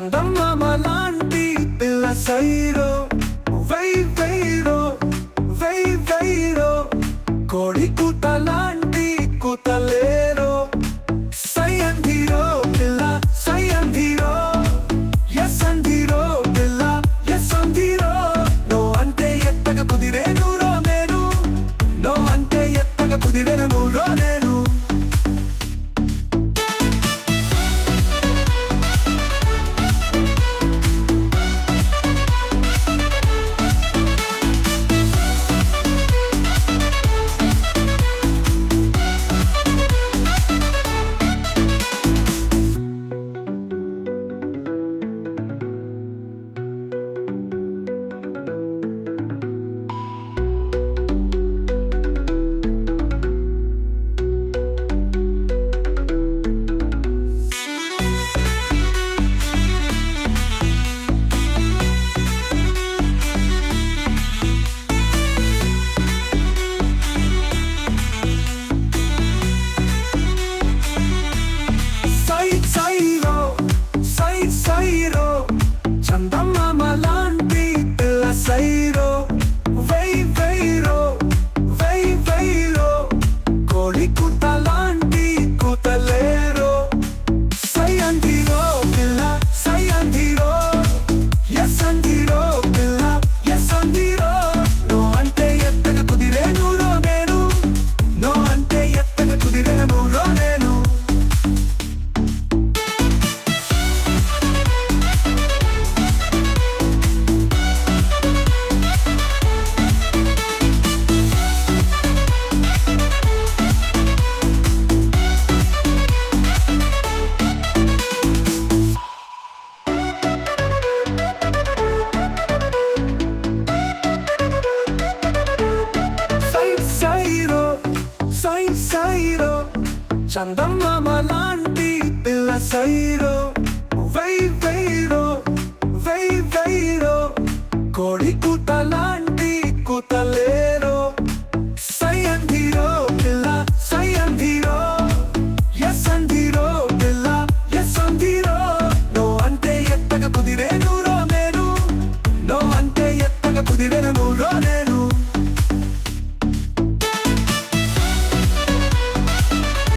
చందమామ లాంటి పిల్ల సైరో why వైరో why వైరో కోడి కూత లాంటి కూతలేరో సై అందిరో పిల్ల సై అందిరో ఎస్ అందిరో పిల్ల ఎస్ అందిరో నో అంటే ఎత్తగా కుదిరేను రో నేను నో అంటే ఎత్తగా కుదిరేను రో నేను చందమామ లాంటి పిల్ల సైరో వై వైరో వై వైరో కోడి కూత లాంటి కూతలేరో సై అందిరో పిల్ల సై అందిరో ఎస్ అందిరో పిల్ల ఎస్ అందిరో నో అంటే ఎత్తగా కుదిరేను రో నేను నో అంటే ఎత్తగా కుదిరేను రో నేను చందమామ లాంటి పిల్ల సైరో